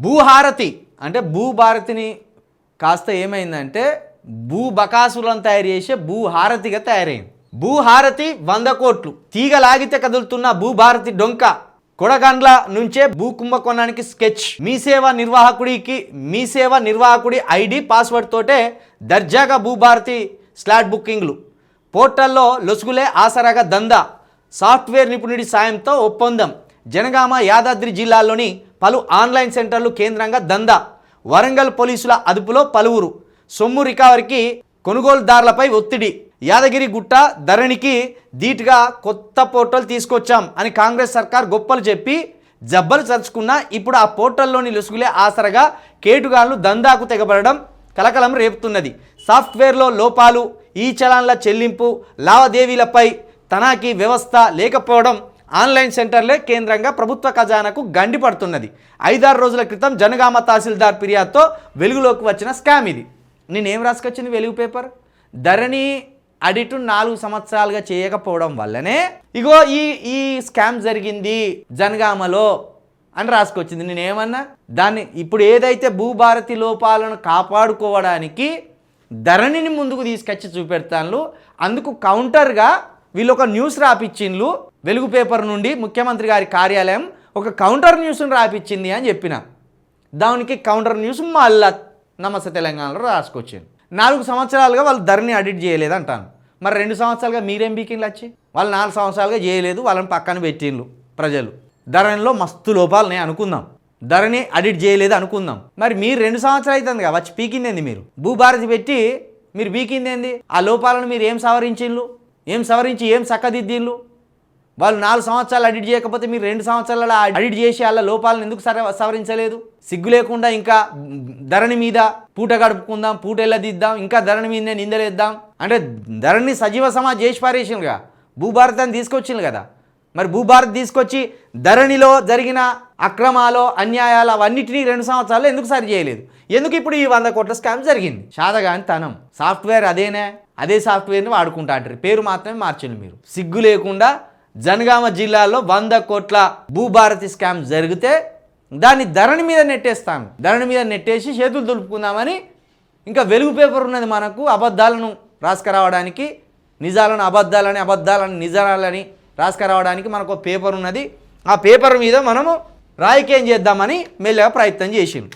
భూహారతి అంటే భూభారతిని కాస్త ఏమైందంటే భూబకాసులను తయారు చేసే భూహారతిగా తయారైంది. భూహారతి 100 కోట్లు, తీగలాగితే కదులుతున్న భూభారతి డొంక, కొడగండ్ల నుంచే భూ కుంభకోణానికి స్కెచ్, మీ సేవ నిర్వాహకుడి ఐడి పాస్వర్డ్ తోటే దర్జాగా భూభారతి స్లాట్ బుకింగ్లు, పోర్టల్లో లొసుగులే ఆసరాగా దందా, సాఫ్ట్వేర్ నిపుణుడి సాయంతో ఒప్పందం, జనగామ యాదాద్రి జిల్లాల్లోని పలు ఆన్లైన్ సెంటర్లు కేంద్రంగా దందా, వరంగల్ పోలీసుల అదుపులో పలువురు, సొమ్ము రికవరీకి కొనుగోలుదారులపై ఒత్తిడి, యాదగిరి గుట్ట ధరణికి ధీటుగా కొత్త పోర్టల్ తీసుకొచ్చాం అని కాంగ్రెస్ సర్కార్ గొప్పలు చెప్పి జబ్బలు చరుచుకున్నా ఇప్పుడు ఆ పోర్టల్లోని లొసుగులే ఆసరగా కేటుగాళ్లు దందాకు తెగబడడం కలకలం రేపుతున్నది. సాఫ్ట్వేర్లో లోపాలు, ఈ చలాన్ల చెల్లింపు లావాదేవీలపై తనాఖీ వ్యవస్థ లేకపోవడం, ఆన్లైన్ సెంటర్లే కేంద్రంగా ప్రభుత్వ ఖజానాకు గండి పడుతున్నది. 5-6 రోజుల క్రితం జనగామ తహసీల్దార్ ఫిర్యాదుతో వెలుగులోకి వచ్చిన స్కామ్ ఇది. నేనేం రాసుకొచ్చింది వెలుగు పేపర్, ధరణి ఆడిట్ 4 సంవత్సరాలుగా చేయకపోవడం వల్లనే ఇగో ఈ స్కామ్ జరిగింది జనగామలో అని రాసుకొచ్చింది. నేనేమన్నా దాన్ని ఇప్పుడు ఏదైతే భూభారతి లోపాలను కాపాడుకోవడానికి ధరణిని ముందుకు తీసుకొచ్చి చూపెడతాను, అందుకు కౌంటర్గా వీళ్ళు ఒక న్యూస్ రాపిచ్చిండ్లు వెలుగు పేపర్ నుండి, ముఖ్యమంత్రి గారి కార్యాలయం ఒక కౌంటర్ న్యూస్ని రాపిచ్చింది అని చెప్పిన. దానికి కౌంటర్ న్యూస్ మళ్ళా నమస్తే తెలంగాణలో రాసుకొచ్చింది. 4 సంవత్సరాలుగా వాళ్ళు ధరణి ఆడిట్ చేయలేదు అంటాను. మరి 2 సంవత్సరాలుగా మీరేం బీకిన్లు వచ్చి వాళ్ళు 4 సంవత్సరాలుగా చేయలేదు, వాళ్ళని పక్కన పెట్టిండ్లు ప్రజలు. ధరణిలో మస్తు లోపాలని అనుకుందాం, ధరణి ఆడిట్ చేయలేదు అనుకుందాం. మరి మీరు 2 సంవత్సరాలు అవుతుంది కదా వచ్చి పీకిందేంది, మీరు భూభారతి పెట్టి మీరు పీకిందేంది? ఆ లోపాలను మీరు ఏం సవరించిండ్లు, ఏం సవరించి ఏం చక్కదిద్దిండ్లు? వాళ్ళు 4 సంవత్సరాలు ఆడిట్ చేయకపోతే మీరు 2 సంవత్సరాల ఆడిట్ చేసి వాళ్ళ లోపాలను ఎందుకు సవరించలేదు? సిగ్గు లేకుండా ఇంకా ధరణి మీద పూట గడుపుకుందాం, పూట ఎల్లదిద్దాం, ఇంకా ధరణి మీదనే నిందలేద్దాం అంటే ధరణి సజీవ సమాజ్ చేసి పారేసిండ్రుగా, భూభారతాన్ని తీసుకొచ్చిండ్రు కదా. మరి భూభారతి తీసుకొచ్చి ధరణిలో జరిగిన అక్రమాలు అన్యాయాలు అవన్నిటినీ 2 సంవత్సరాలు ఎందుకు సరి చేయలేదు? ఎందుకు ఇప్పుడు ఈ 100 కోట్ల స్కామ్ జరిగింది? శాతగాని తనం. సాఫ్ట్వేర్ అదే సాఫ్ట్వేర్ని వాడుకుంటా అంటారు, పేరు మాత్రమే మార్చిండ్రు మీరు. సిగ్గు లేకుండా జనగామ జిల్లాలో 100 కోట్ల భూభారతి స్కామ్ జరిగితే దాన్ని ధరణి మీద నెట్టేస్తాను, ధరణి మీద నెట్టేసి చేతులు దులుపుకుందామని ఇంకా వెలుగు పేపర్ ఉన్నది మనకు అబద్ధాలను రాసుకురావడానికి, నిజాలను అబద్ధాలని నిజాలని రాసుకురావడానికి మనకు పేపర్ ఉన్నది. ఆ పేపర్ మీద మనము రాజకీయం చేద్దామని మెల్లగా ప్రయత్నం చేసిండు.